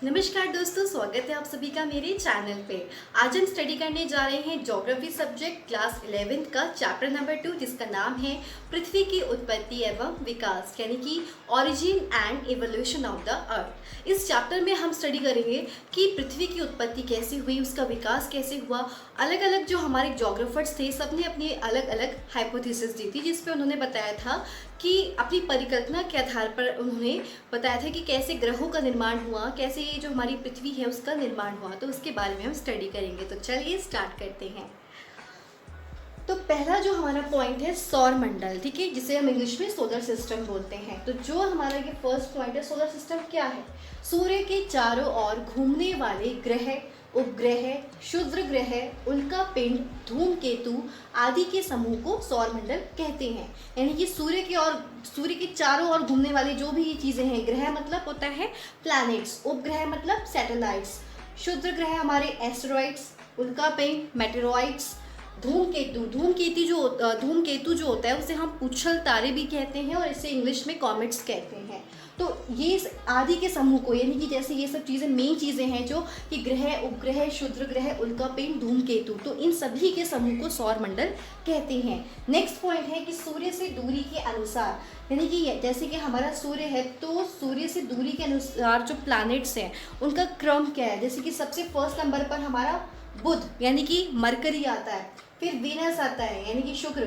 नमस्कार दोस्तों, स्वागत है आप सभी का मेरे चैनल पे। आज हम स्टडी करने जा रहे हैं ज्योग्राफी सब्जेक्ट क्लास 11th का चैप्टर नंबर 2, जिसका नाम है पृथ्वी की उत्पत्ति एवं विकास, यानी कि origin and evolution of the earth. इस चैप्टर में हम स्टडी करेंगे कि पृथ्वी की उत्पत्ति कैसे हुई, उसका विकास कैसे हुआ। अलग अलग जो हमारे ज्योग्राफर्स थे, सबने अपनी अलग अलग हाइपोथेसिस दी थी, जिसपे उन्होंने बताया था कि अपनी परिकल्पना के आधार पर उन्होंने बताया था कि कैसे ग्रहों का निर्माण हुआ, कैसे ये जो हमारी पृथ्वी है उसका निर्माण हुआ। तो उसके बारे में हम स्टडी करेंगे। तो चलिए स्टार्ट करते हैं। तो पहला जो हमारा पॉइंट है सौर मंडल, ठीक है, जिसे हम इंग्लिश में सोलर सिस्टम बोलते हैं। तो जो हमारा ये फर्स्ट पॉइंट है, सोलर सिस्टम क्या है? सूर्य के चारों ओर घूमने वाले ग्रह, उपग्रह, क्षुद्र ग्रह, उल्का पिंड, धूमकेतु आदि के समूह को सौर मंडल कहते हैं। यानी कि सूर्य के चारों ओर घूमने वाली जो भी ये चीज़ें हैं, ग्रह मतलब होता है प्लैनेट्स, उपग्रह मतलब सैटेलाइट्स, क्षुद्र ग्रह हमारे एस्टेरॉइड्स, उल्का पिंड मेटेरॉइड्स, धूमकेतु जो होता है उसे हम पुच्छल तारे भी कहते हैं और इसे इंग्लिश में कॉमेट्स कहते हैं। तो ये आदि के समूह को, यानी कि जैसे ये सब चीज़ें मेन चीज़ें हैं जो कि ग्रह, उपग्रह, क्षुद्र ग्रह, उल्कापिंड, धूमकेतु, तो इन सभी के समूह को सौर मंडल कहते हैं। नेक्स्ट पॉइंट है कि सूर्य से दूरी के अनुसार, यानी कि जैसे कि हमारा सूर्य है तो सूर्य से दूरी के अनुसार जो प्लैनेट्स हैं उनका क्रम क्या है। जैसे कि सबसे फर्स्ट नंबर पर हमारा बुध यानी कि मरकरी आता है, फिर वीनस आता है यानी कि शुक्र,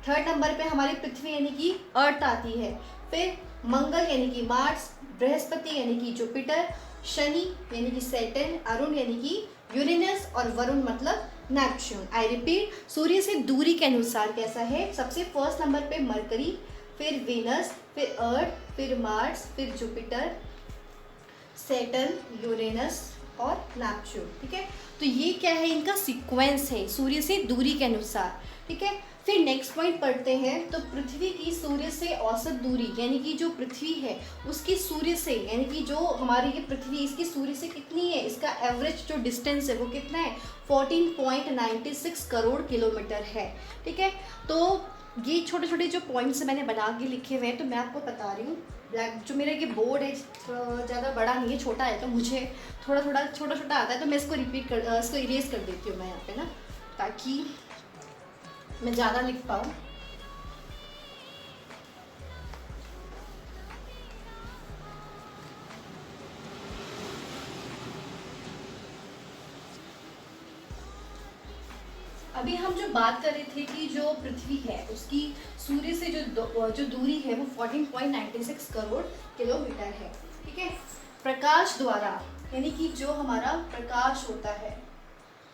थर्ड नंबर पे हमारी पृथ्वी यानी कि अर्थ आती है, फिर मंगल यानी कि मार्स, बृहस्पति यानी कि जुपिटर, शनि यानी कि सैटर्न, अरुण यानी कि यूरेनस और वरुण मतलब नेपच्यून। आई रिपीट, सूर्य से दूरी के अनुसार कैसा है? सबसे फर्स्ट नंबर पे मरकरी, फिर वीनस, फिर अर्थ, फिर मार्स, फिर जुपिटर, सैटर्न, यूरेनस और नेपच्यून। ठीक है, तो ये क्या है? इनका सीक्वेंस है सूर्य से दूरी के अनुसार। ठीक है, फिर नेक्स्ट पॉइंट पढ़ते हैं। तो पृथ्वी की सूर्य से औसत दूरी, यानी कि जो पृथ्वी है उसकी सूर्य से, यानी कि जो हमारी ये पृथ्वी इसकी सूर्य से कितनी है, इसका एवरेज जो डिस्टेंस है वो कितना है? 14.96 करोड़ किलोमीटर है। ठीक है, तो ये छोटे छोटे जो पॉइंट्स मैंने बना के लिखे हुए हैं, तो मैं आपको बता रही हूँ। ब्लैक जो मेरा ये बोर्ड है ज़्यादा बड़ा नहीं है, छोटा है, तो मुझे थोड़ा थोड़ा छोटा छोटा आता है, तो मैं इसको इसको इरेज कर देती हूँ मैं यहाँ पे ना, ताकि मैं ज़्यादा लिख पाऊँ। अभी हम जो बात कर रहे थे कि जो पृथ्वी है उसकी सूर्य से जो दूरी है वो 14.96 करोड़ किलोमीटर है। ठीक है, प्रकाश द्वारा, यानी कि जो हमारा प्रकाश होता है,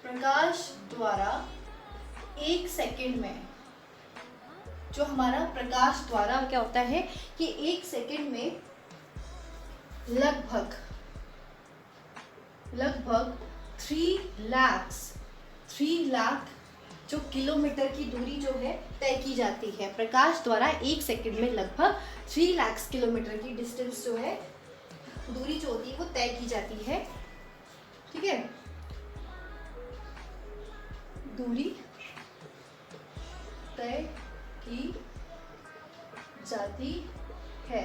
प्रकाश द्वारा एक सेकंड में, जो हमारा प्रकाश द्वारा क्या होता है कि एक सेकंड में लगभग 3 लाख जो किलोमीटर की दूरी जो है तय की जाती है। प्रकाश द्वारा एक सेकंड में लगभग 3 लाख किलोमीटर की डिस्टेंस जो है, दूरी जो होती है वो तय की जाती है। ठीक है, दूरी तय की जाती है।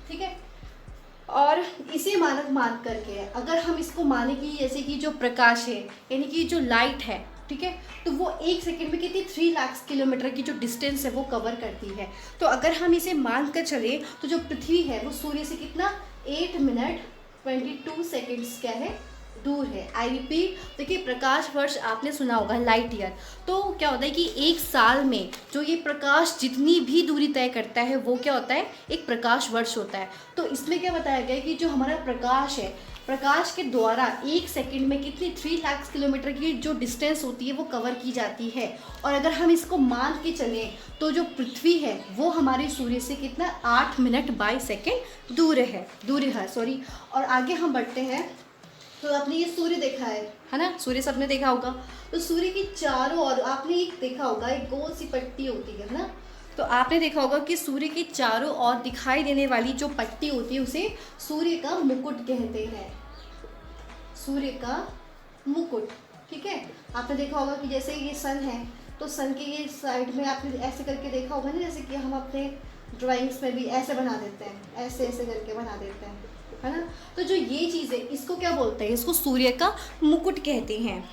ठीक है, और इसे मानक मान करके अगर हम इसको माने कि जैसे कि जो प्रकाश है यानी कि जो लाइट है, ठीक है, तो वो एक सेकंड में कितनी 3 लाख किलोमीटर की जो डिस्टेंस है वो कवर करती है। तो अगर हम इसे मान कर चले तो जो पृथ्वी है वो सूर्य से कितना 8 मिनट 22 सेकेंड्स क्या है, दूर है। आई रिपीट, देखिए प्रकाश वर्ष आपने सुना होगा, लाइट ईयर। तो क्या होता है कि एक साल में जो ये प्रकाश जितनी भी दूरी तय करता है वो क्या होता है, एक प्रकाश वर्ष होता है। तो इसमें क्या बताया गया है कि जो हमारा प्रकाश है, प्रकाश के द्वारा एक सेकंड में कितनी 3 लाख किलोमीटर की जो डिस्टेंस होती है वो कवर की जाती है। और अगर हम इसको मान के चलें तो जो पृथ्वी है वो हमारे सूर्य से कितना 8 मिनट 22 सेकेंड दूर है सॉरी। और आगे हम बढ़ते हैं। तो आपने ये सूर्य देखा है ना, सूर्य सबने देखा होगा। तो सूर्य की चारों ओर आपने एक देखा होगा, एक गोल सी पट्टी होती है ना, तो आपने देखा होगा कि सूर्य के चारों ओर दिखाई देने वाली जो पट्टी होती है उसे सूर्य का मुकुट कहते हैं, सूर्य का मुकुट। ठीक है, आपने देखा होगा कि जैसे ये सन है तो सन के ये साइड में आपने ऐसे करके देखा होगा ना, जैसे कि हम अपने ड्राइंग्स में भी ऐसे बना देते हैं, ऐसे ऐसे करके बना देते हैं, है ना। तो जो ये चीज़ें, इसको क्या बोलते हैं, इसको सूर्य का मुकुट कहते हैं।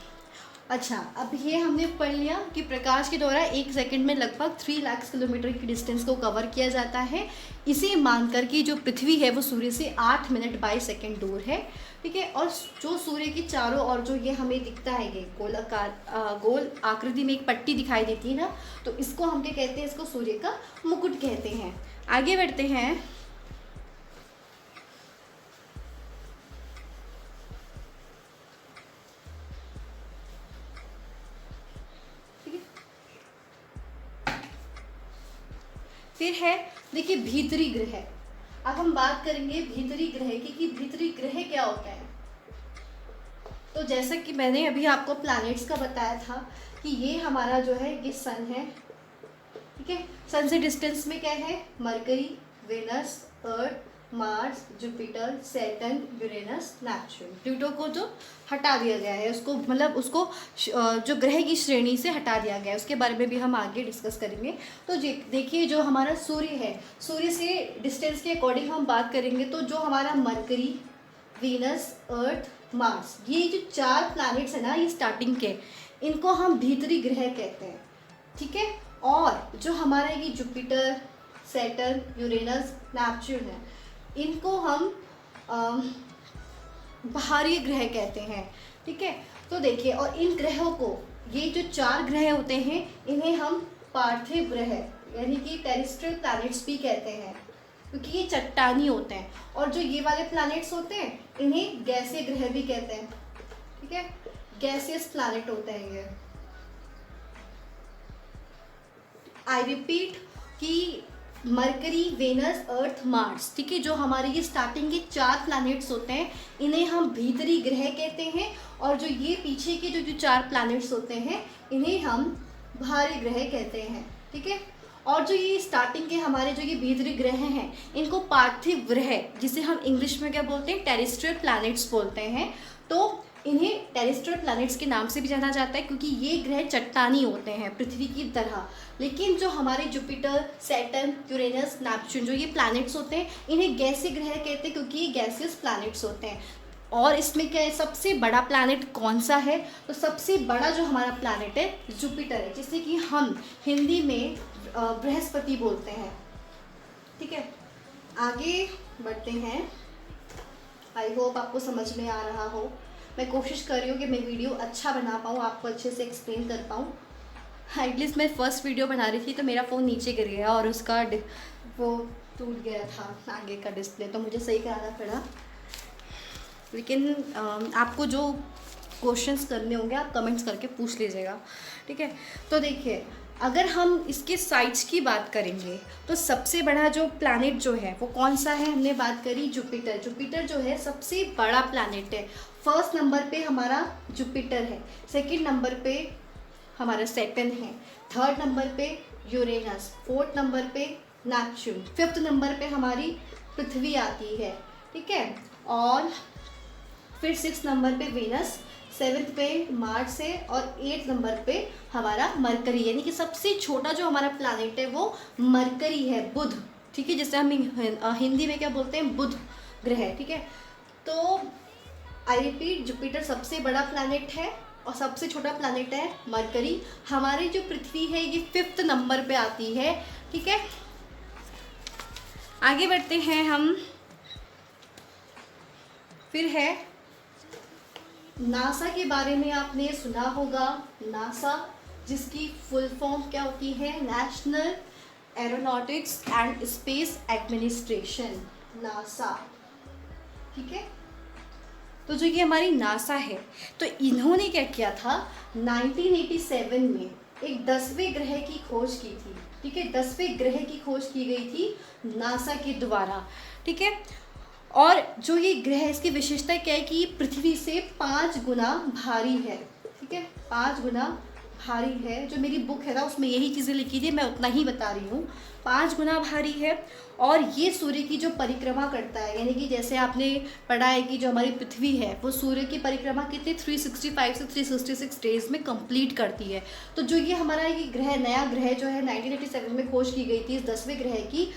अच्छा, अब ये हमने पढ़ लिया कि प्रकाश के द्वारा 1 सेकंड में लगभग 3 लाख किलोमीटर की डिस्टेंस को कवर किया जाता है, इसे मानकर कि जो पृथ्वी है वो सूर्य से 8 मिनट बाई सेकंड दूर है, ठीक है। और जो सूर्य की चारों ओर जो ये हमें दिखता है, ये गोल आकृति में एक पट्टी दिखाई देती है ना, तो इसको हम क्या कहते हैं, इसको सूर्य का मुकुट कहते हैं। आगे बढ़ते हैं। फिर है, देखिए, भीतरी ग्रह। अब हम बात करेंगे भीतरी ग्रह की कि भीतरी ग्रह क्या होता है। तो जैसा कि मैंने अभी आपको प्लैनेट्स का बताया था कि ये हमारा जो है ये सन है, ठीक है। सन से डिस्टेंस में क्या है, Mercury, Venus, Earth, Mars, Jupiter, Saturn, Uranus, Neptune. Pluto को जो हटा दिया गया है, उसको मतलब उसको जो ग्रह की श्रेणी से हटा दिया गया है, उसके बारे में भी हम आगे डिस्कस करेंगे। तो देखिए, जो हमारा सूर्य है, सूर्य से डिस्टेंस के अकॉर्डिंग हम बात करेंगे तो जो हमारा मरकरी, वीनस, अर्थ, मार्स, ये जो 4 प्लैनेट्स है ना, ये स्टार्टिंग के, इनको हम भीतरी ग्रह कहते हैं, ठीक है। और जो हमारा ये जुपिटर, सैटर्न, यूरेनस, नेपच्यून है, इनको हम बाहरी ग्रह कहते हैं, ठीक है। तो देखिए, और इन ग्रहों को, ये जो 4 ग्रह होते हैं, इन्हें हम पार्थिव ग्रह यानी कि टेरेस्ट्रियल प्लैनेट्स भी कहते हैं, क्योंकि ये चट्टानी होते हैं। और जो ये वाले प्लैनेट्स होते हैं, इन्हें गैसीय ग्रह भी कहते हैं, ठीक है। गैसियस प्लैनेट होते हैं ये। आई रिपीट कि मरकरी, वेनस, अर्थ, मार्स, ठीक है, जो हमारे ये स्टार्टिंग के 4 प्लैनेट्स होते हैं, इन्हें हम भीतरी ग्रह कहते हैं। और जो ये पीछे के जो 4 प्लैनेट्स होते हैं, इन्हें हम बाहरी ग्रह कहते हैं, ठीक है। और जो ये स्टार्टिंग के हमारे जो ये भीतरी ग्रह हैं, इनको पार्थिव ग्रह, जिसे हम इंग्लिश में क्या बोलते हैं, टेरेस्ट्रियल प्लैनेट्स बोलते हैं। तो इन्हें टेरेस्ट्रियल प्लैनेट्स के नाम से भी जाना जाता है, क्योंकि ये ग्रह चट्टानी होते हैं पृथ्वी की तरह। लेकिन जो हमारे जुपिटर, सैटर्न, यूरेनस, नेपच्यून, जो ये प्लैनेट्स होते हैं, इन्हें गैसीय ग्रह कहते हैं, क्योंकि ये गैसियस प्लैनेट्स होते हैं। और इसमें क्या है, सबसे बड़ा प्लैनेट कौन सा है, तो सबसे बड़ा जो हमारा प्लैनेट है जुपिटर है, जिसे कि हम हिंदी में बृहस्पति बोलते हैं, ठीक है। आगे बढ़ते हैं। आई होप आपको समझ में आ रहा हो। मैं कोशिश कर रही हूँ कि मैं वीडियो अच्छा बना पाऊँ, आपको अच्छे से एक्सप्लेन कर पाऊँ। एटलीस्ट मैं फर्स्ट वीडियो बना रही थी तो मेरा फ़ोन नीचे गिर गया और उसका वो टूट गया था आगे का डिस्प्ले, तो मुझे सही कराना पड़ा। लेकिन आपको जो क्वेश्चंस करने होंगे आप कमेंट्स करके पूछ लीजिएगा, ठीक है। तो देखिए, अगर हम इसके साइज की बात करेंगे तो सबसे बड़ा जो प्लैनेट जो है वो कौन सा है, हमने बात करी जुपिटर। जुपिटर जो है सबसे बड़ा प्लैनेट है। फर्स्ट नंबर पे हमारा जुपिटर है, सेकंड नंबर पे हमारा सैटर्न है, थर्ड नंबर पे यूरेनस, फोर्थ नंबर पे नेपच्यून, फिफ्थ नंबर पे हमारी पृथ्वी आती है, ठीक है। और फिर 6 नंबर पे वीनस, 7th पे मार्स है और 8th नंबर पे हमारा मरकरी, यानी कि सबसे छोटा जो हमारा प्लैनेट है वो मरकरी है, बुध, ठीक है, जिसे हम हिंदी में क्या बोलते हैं, बुध ग्रह, ठीक है। तो आई रिपीट, जुपिटर सबसे बड़ा प्लैनेट है और सबसे छोटा प्लैनेट है मरकरी। हमारी जो पृथ्वी है ये 5th नंबर पे आती है, ठीक है। आगे बढ़ते हैं हम। फिर है नासा के बारे में आपने सुना होगा। नासा, जिसकी फुल फॉर्म क्या होती है, national aeronautics and space administration, NASA, ठीक है। तो जो ये हमारी नासा है, तो इन्होंने क्या किया था, 1987 में एक 10वें ग्रह की खोज की थी, ठीक है। 10वें ग्रह की खोज की गई थी नासा के द्वारा, ठीक है। और जो ये ग्रह, इसकी विशेषता क्या है कि ये पृथ्वी से 5 गुना भारी है, ठीक है, 5 गुना भारी है। जो मेरी बुक है ना उसमें यही चीज़ें लिखी थी, मैं उतना ही बता रही हूँ, 5 गुना भारी है। और ये सूर्य की जो परिक्रमा करता है, यानी कि जैसे आपने पढ़ा है कि जो हमारी पृथ्वी है वो सूर्य की परिक्रमा कितने 365 से 366 डेज में कंप्लीट करती है। तो जो ये हमारा ये ग्रह, नया ग्रह जो है 1987 में खोज की गई थी इस 10वें ग्रह की,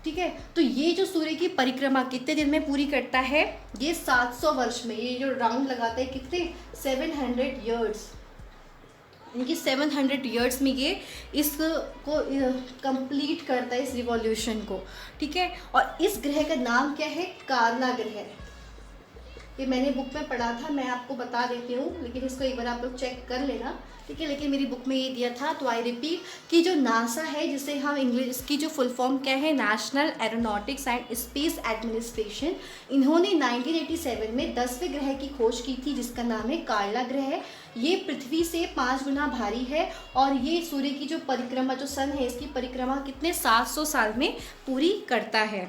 ठीक है। तो ये जो सूर्य की परिक्रमा कितने दिन में पूरी करता है, ये 700 वर्ष में, ये जो राउंड लगाता है कितने 700 ईयर्स, यानी कि 700 ईयर्स में ये इसको कंप्लीट करता है, इस रिवॉल्यूशन को, ठीक है। और इस ग्रह का नाम क्या है, कार्ला ग्रह। ये मैंने बुक में पढ़ा था, मैं आपको बता देती हूँ, लेकिन इसको एक बार आप लोग चेक कर लेना, ठीक है। लेकिन मेरी बुक में ये दिया था, तो आई रिपीट कि जो नासा है, जिसे हम इंग्लिश की जो फुल फॉर्म क्या है, national aeronautics and space administration, इन्होंने 1987 में 10वें ग्रह की खोज की थी, जिसका नाम है कार्ला ग्रह। ये पृथ्वी से 5 गुना भारी है और ये सूर्य की जो परिक्रमा, जो सन है, इसकी परिक्रमा कितने 700 साल में पूरी करता है।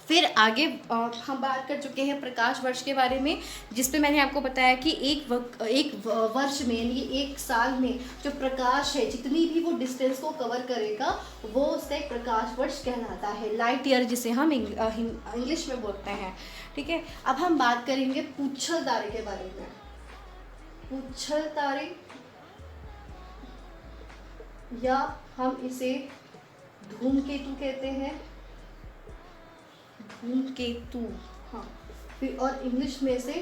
फिर आगे हम बात कर चुके हैं प्रकाश वर्ष के बारे में, जिस पे मैंने आपको बताया कि एक वर्ष में, यानी एक साल में जो प्रकाश है, जितनी भी वो डिस्टेंस को कवर करेगा, वो उसका एक प्रकाश वर्ष कहलाता है, लाइट ईयर, जिसे हम इंग्लिश में बोलते हैं, ठीक है। अब हम बात करेंगे पूच्छल तारे के बारे में। पूच्छल तारे, या हम इसे धूमकेतु कहते हैं, धूमकेतु, हाँ। फिर और इंग्लिश में से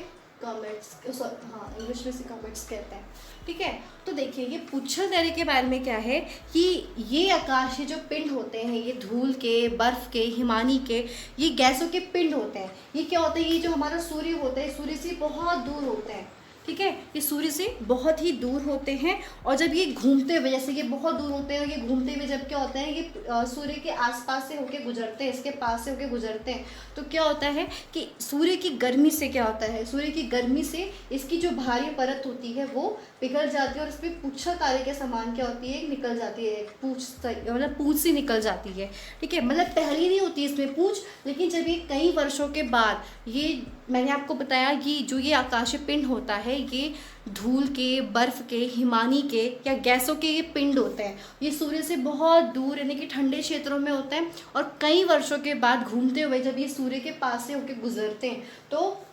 कॉमेट्स, हाँ, इंग्लिश में से कॉमेट्स कहते हैं, ठीक है। तो देखिए, ये पूच्छल तारे के बारे में क्या है कि ये आकाशीय जो पिंड होते हैं, ये धूल के, बर्फ के, हिमानी के, ये गैसों के पिंड होते हैं। ये क्या होता है, ये जो हमारा सूर्य होता है, सूर्य से बहुत दूर होते हैं, ठीक है। ये सूर्य से बहुत ही दूर होते हैं, और जब ये घूमते हुए, जैसे ये बहुत दूर होते हैं, ये घूमते हुए जब क्या होता है, ये सूर्य के आसपास से होके गुजरते हैं, इसके पास से होके गुजरते हैं, तो क्या होता है कि सूर्य की गर्मी से क्या होता है, सूर्य की गर्मी से इसकी जो भारी परत होती है वो पिघल जाती है, और इसमें पूच्छल तारे के समान क्या होती है, निकल जाती है, मतलब पूंछ सी निकल जाती है, ठीक है। मतलब पहली नहीं होती इसमें पूंछ, लेकिन जब ये कई वर्षों के बाद, ये मैंने आपको बताया कि जो ये आकाशीय पिंड होता है, ये धूल के, बर्फ के, हिमानी के या गैसों के ये पिंड होते हैं। ये सूर्य से बहुत दूर, यानी कि ठंडे क्षेत्रों में होते हैं, और कई वर्षों के बाद घूमते हुए जब ये सूर्य के पास से होकर गुजरते हैं, तो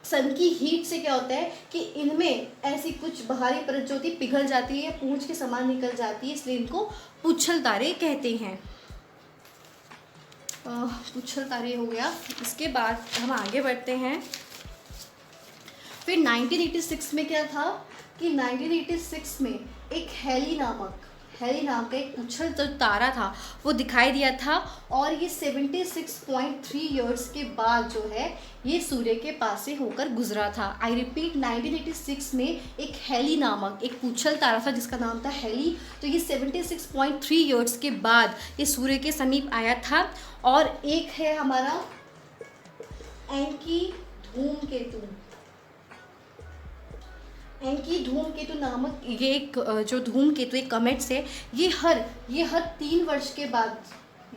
सन की हीट से क्या होता है कि इनमें ऐसी कुछ बाहरी परत जो होती पिघल जाती है, पूंछ के समान निकल जाती है, इसलिए इनको पूच्छल तारे कहते हैं। पूच्छल तारे हो गया। इसके बाद हम आगे बढ़ते हैं। फिर 1986 में क्या था कि 1986 में एक हेली नाम का एक पूच्छल जो तारा था वो दिखाई दिया था, और ये 76.3 ईयर्स के बाद जो है ये सूर्य के पास से होकर गुजरा था। आई रिपीट, 1986 में एक हेली नामक एक पूच्छल तारा था, जिसका नाम था हेली। तो ये 76.3 ईयर्स के बाद ये सूर्य के समीप आया था। और एक है हमारा एंकी धूमकेतु नामक ये एक जो धूमकेतु एक कॉमेट्स है, ये हर 3 वर्ष के बाद,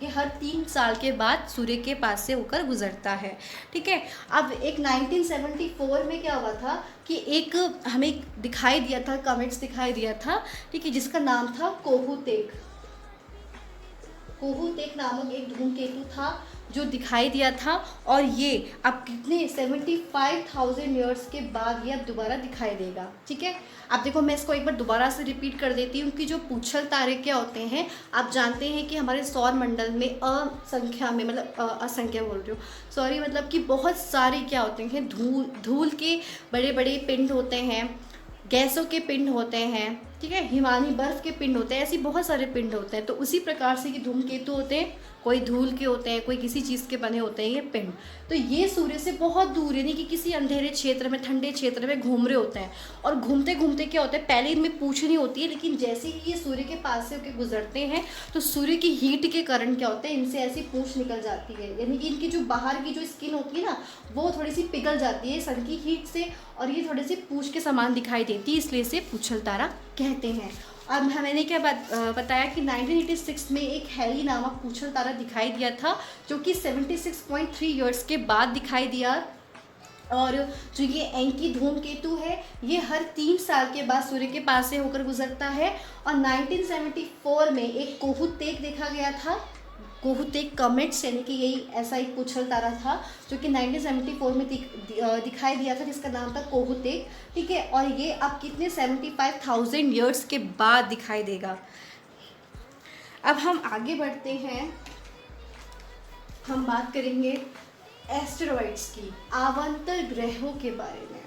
ये हर 3 साल के बाद सूर्य के पास से होकर गुजरता है, ठीक है। अब एक 1974 में क्या हुआ था कि एक हमें दिखाई दिया था, कॉमेट्स दिखाई दिया था, ठीक है, जिसका नाम था कोहुतेक नामक एक धूमकेतु था जो दिखाई दिया था, और ये अब कितने 75,000 ईयर्स के बाद ये अब दोबारा दिखाई देगा, ठीक है। अब देखो, मैं इसको एक बार दोबारा से रिपीट कर देती हूँ कि जो पूच्छल तारे क्या होते हैं, आप जानते हैं कि हमारे सौर मंडल में असंख्या में, मतलब असंख्या बोल रही हूँ, सॉरी, मतलब कि बहुत सारे क्या होते हैं, धूल के बड़े बड़े पिंड होते हैं, गैसों के पिंड होते हैं, ठीक है, हिमानी बर्फ के पिंड होते हैं, ऐसे बहुत सारे पिंड होते हैं। तो उसी प्रकार से ये धूमकेतु होते हैं, कोई धूल के होते हैं, कोई किसी चीज़ के बने होते हैं ये पिंड। तो ये सूर्य से बहुत दूर, यानी कि किसी अंधेरे क्षेत्र में, ठंडे क्षेत्र में घूम रहे होते हैं, और घूमते घूमते क्या होता है, पहले इनमें पूंछ नहीं होती है, लेकिन जैसे ही ये सूर्य के पास से होकर गुजरते हैं, तो सूर्य की हीट के कारण क्या होता है, इनसे ऐसी पूंछ निकल जाती है, यानी कि इनकी जो बाहर की जो स्किन होती है ना, वो थोड़ी सी पिघल जाती है सन की हीट से, और ये थोड़ी सी पूंछ के समान दिखाई देती है, इसलिए इसे पूच्छल तारा कहते हैं। अब मैंने क्या बताया कि 1986 में एक हेली नामक पूच्छल तारा दिखाई दिया था, जो कि 76.3 ईयर्स के बाद दिखाई दिया। और जो ये एंकी धूमकेतु है, ये हर 3 साल के बाद सूर्य के पास से होकर गुजरता है। और 1974 में एक कोहुतेक देखा गया था, कोहुतेक कॉमेट्स, यानी कि यही ऐसा एक पूच्छल तारा था जो कि 1974 में दिखाई दिया था, जिसका नाम था कोहुतेक, ठीक है। और ये अब कितने 75,000 ईयर्स के बाद दिखाई देगा। अब हम आगे बढ़ते हैं। हम बात करेंगे एस्टेरॉइड्स की, आवर्त ग्रहों के बारे में।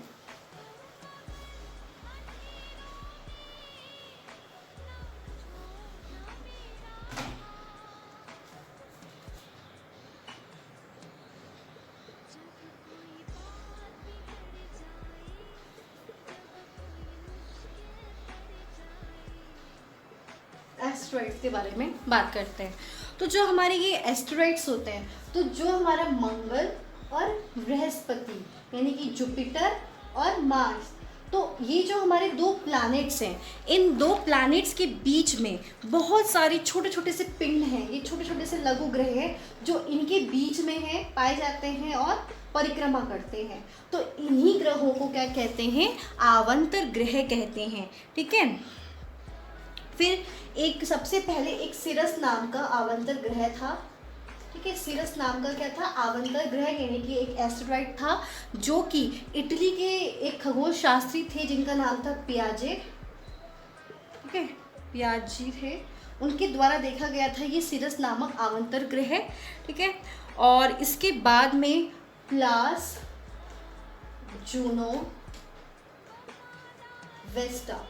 एस्टेरॉइड्स के बारे में बात करते हैं। तो जो हमारे ये एस्टेरॉइड्स होते हैं, तो जो हमारा मंगल और बृहस्पति यानी कि जुपिटर और मार्स, तो ये जो हमारे दो प्लैनेट्स हैं, इन दो प्लैनेट्स के बीच में बहुत सारे छोटे छोटे से पिंड हैं, ये छोटे छोटे से लघु ग्रह हैं जो इनके बीच में हैं, पाए जाते हैं और परिक्रमा करते हैं। तो इन्हीं ग्रहों को क्या कहते हैं? आवर्त ग्रह कहते हैं। ठीक है। फिर एक सबसे पहले एक सिरस नाम का आवर्त ग्रह था। ठीक है, सिरस नाम का क्या था? आवर्त ग्रह, यानी कि एक एस्टेरॉइड था जो कि इटली के एक खगोल शास्त्री थे जिनका नाम था पियाजे। ठीक है, पियाजी थे, उनके द्वारा देखा गया था ये सिरस नामक आवर्त ग्रह। ठीक है, और इसके बाद में प्लास, जूनो, वेस्टा।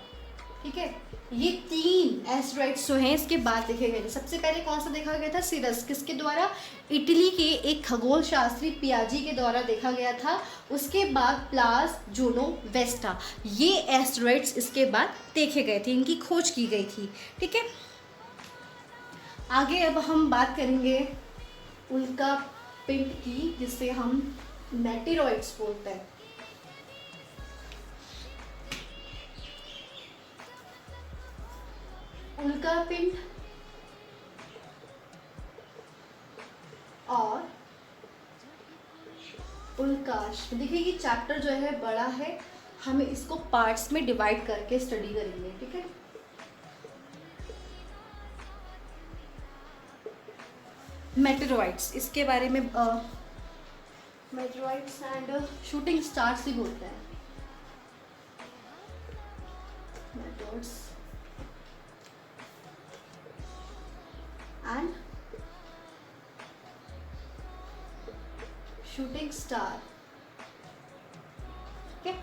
ठीक है, ये तीन एस्टेरॉइड्स जो हैं इसके बाद देखे गए थे। सबसे पहले कौन सा देखा गया था? सिरस, किसके द्वारा? इटली के एक खगोल शास्त्री पियाजी के द्वारा देखा गया था। उसके बाद प्लास, जूनो, वेस्टा, ये एस्टेरॉइड्स इसके बाद देखे गए थे, इनकी खोज की गई थी। ठीक है, आगे अब हम बात करेंगे उल्का पिंड की, जिसे हम मेटेरॉइड्स बोलते हैं। उल्का पिंड और उल्काश, देखिए ये चैप्टर जो है बड़ा है, हमें इसको पार्ट्स में डिवाइड करके स्टडी करेंगे। ठीक है, मेटेरॉइड्स, इसके बारे में मेटेरॉइड्स एंड शूटिंग स्टार्स भी बोलते हैं। Meteoroids and shooting star. ठीक है,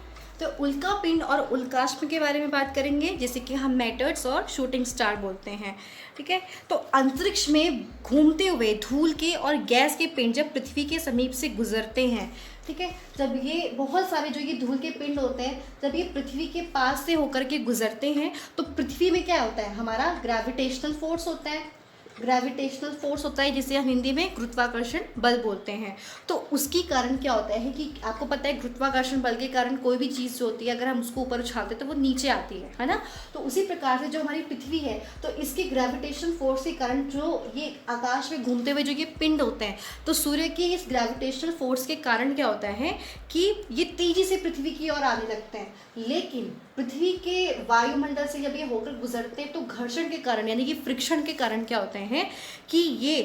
तो उल्का पिंड और उल्काश्म के बारे में बात करेंगे, जैसे कि हम मेटर्स और शूटिंग स्टार बोलते हैं। ठीक है, तो अंतरिक्ष में घूमते हुए धूल के और गैस के पिंड जब पृथ्वी के समीप से गुजरते हैं, ठीक है, जब ये बहुत सारे जो ये धूल के पिंड होते हैं, जब ये पृथ्वी के पास से होकर के गुजरते हैं, तो पृथ्वी में क्या होता है? हमारा ग्रेविटेशनल फोर्स होता है। ग्रेविटेशनल फोर्स होता है जिसे हम हिंदी में गुरुत्वाकर्षण बल बोलते हैं। तो उसकी कारण क्या होता है कि आपको पता है गुरुत्वाकर्षण बल के कारण कोई भी चीज़ जो होती है अगर हम उसको ऊपर उछालते हैं तो वो नीचे आती है ना। तो उसी प्रकार से जो हमारी पृथ्वी है, तो इसके ग्रेविटेशनल फोर्स के कारण जो ये आकाश में घूमते हुए जो ये पिंड होते हैं, तो सूर्य के इस ग्रेविटेशनल फोर्स के कारण क्या होता है कि ये तेजी से पृथ्वी की ओर आने लगते हैं। लेकिन पृथ्वी के वायुमंडल से जब ये होकर गुजरते हैं तो घर्षण के कारण यानी कि फ्रिक्शन के कारण क्या होते हैं कि ये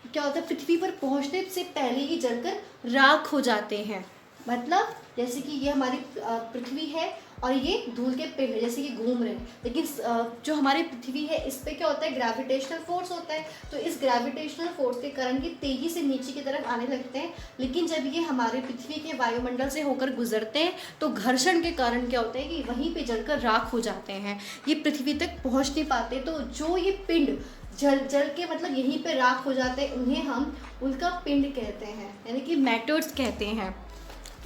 क्या होता है, पृथ्वी पर पहुंचने से पहले ही जलकर राख हो जाते हैं। मतलब जैसे कि ये हमारी पृथ्वी है और ये धूल के पिंड जैसे कि घूम रहे हैं, लेकिन जो हमारी पृथ्वी है इस पे क्या होता है? ग्रेविटेशनल फोर्स होता है। तो इस ग्रेविटेशनल फोर्स के कारण ये तेज़ी से नीचे की तरफ आने लगते हैं। लेकिन जब ये हमारे पृथ्वी के वायुमंडल से होकर गुजरते हैं तो घर्षण के कारण क्या होता है कि वहीं पे जलकर राख हो जाते हैं, ये पृथ्वी तक पहुँच नहीं पाते। तो जो ये पिंड जल के मतलब यहीं पे राख हो जाते हैं, उन्हें हम उल्का पिंड कहते हैं, यानी कि मेटर्स कहते हैं।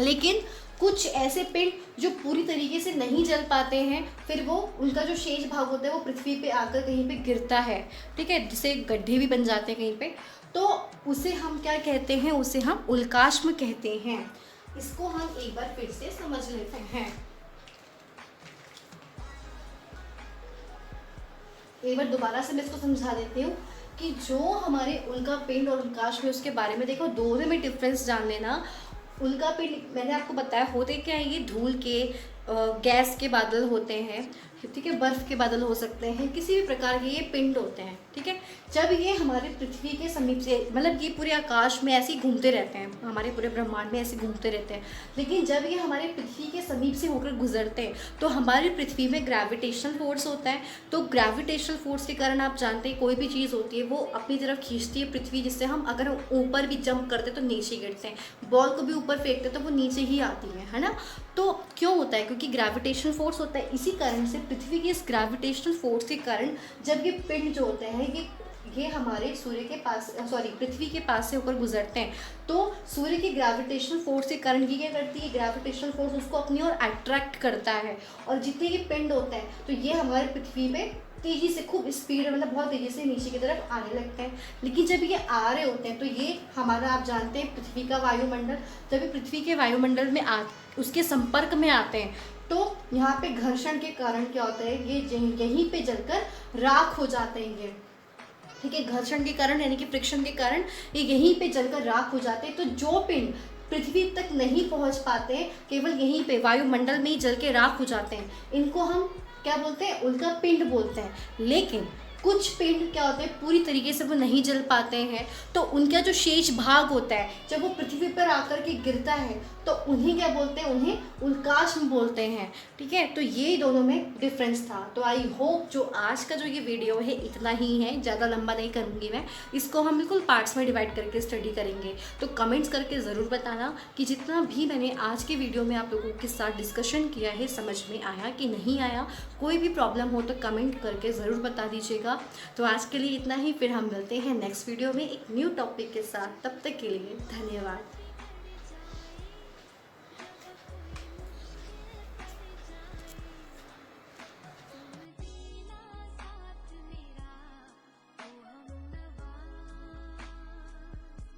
लेकिन कुछ ऐसे पिंड जो पूरी तरीके से नहीं जल पाते हैं, फिर वो उनका जो शेष भाग होता है वो पृथ्वी पे आकर कहीं पे गिरता है। ठीक है, जिसे गड्ढे भी बन जाते हैं कहीं पे, तो उसे हम क्या कहते हैं? उसे हम उल्काश्म कहते हैं। इसको हम एक बार फिर से समझ लेते हैं। एक बार दोबारा से मैं इसको समझा देती हूँ कि जो हमारे उल्का पिंड और उल्काश्म, उसके बारे में देखो, दोनों में डिफरेंस जान लेना। उल्का पिंड मैंने आपको बताया होते क्या है, ये धूल के गैस के बादल होते हैं ठीक है, बर्फ़ के बादल हो सकते हैं, किसी भी प्रकार के ये पिंड होते हैं, ठीक है। जब ये हमारे पृथ्वी के समीप से, मतलब ये पूरे आकाश में ऐसे ही घूमते रहते हैं, हमारे पूरे ब्रह्मांड में ऐसे घूमते रहते हैं, लेकिन जब ये हमारे पृथ्वी के समीप से होकर गुजरते हैं तो हमारी पृथ्वी में ग्रेविटेशनल फोर्स होता है। तो ग्रेविटेशनल फोर्स के कारण आप जानते हैं कोई भी चीज़ होती है वो अपनी तरफ खींचती है पृथ्वी, जिससे हम अगर ऊपर भी जंप करते तो नीचे गिरते हैं, बॉल को भी ऊपर फेंकते तो वो नीचे ही आती है ना। तो क्यों होता है? क्योंकि ग्रेविटेशनल फोर्स होता है। इसी कारण से पृथ्वी के इस ग्रेविटेशनल फोर्स के कारण जब ये पिंड जो होते हैं ये हमारे सूर्य के पास, सॉरी, पृथ्वी के पास से होकर गुजरते हैं, तो सूर्य की ग्रेविटेशनल फोर्स के कारण ये क्या करती है, ग्रेविटेशनल फोर्स उसको अपनी ओर अट्रैक्ट करता है, और जितने ये पिंड होते हैं तो ये हमारे पृथ्वी पे तेज़ी से, खूब स्पीड, मतलब बहुत तेज़ी से नीचे की तरफ आने लगते हैं। लेकिन जब ये आ रहे होते हैं तो ये हमारा, आप जानते हैं, पृथ्वी का वायुमंडल, जब ये पृथ्वी के वायुमंडल में उसके संपर्क में आते हैं तो यहाँ पे घर्षण के कारण क्या होता है, ये यहीं पे जलकर राख हो जाते हैं ये, ठीक है। घर्षण के कारण यानी कि फ्रिक्शन के कारण ये यहीं पे जलकर राख हो जाते हैं। तो जो पिंड पृथ्वी तक नहीं पहुंच पाते, केवल यहीं पे वायुमंडल में ही जल के राख हो जाते हैं, इनको हम क्या बोलते हैं, उल्का पिंड बोलते हैं। लेकिन कुछ पिंड क्या होते हैं, पूरी तरीके से वो नहीं जल पाते हैं, तो उनका जो शेष भाग होता है जब वो पृथ्वी पर आकर के गिरता है तो उन्हें क्या बोलते हैं, उन्हें उल्काश्म बोलते हैं, ठीक है। तो ये दोनों में डिफरेंस था। तो आई होप जो आज का जो ये वीडियो है इतना ही है, ज़्यादा लंबा नहीं करूँगी मैं, इसको हम बिल्कुल पार्ट्स में डिवाइड करके स्टडी करेंगे। तो कमेंट्स करके ज़रूर बताना कि जितना भी मैंने आज के वीडियो में आप लोगों के साथ डिस्कशन किया है समझ में आया कि नहीं आया। कोई भी प्रॉब्लम हो तो कमेंट करके ज़रूर बता दीजिएगा। तो आज के लिए इतना ही, फिर हम मिलते हैं नेक्स्ट वीडियो में एक न्यू टॉपिक के साथ। तब तक के लिए धन्यवाद।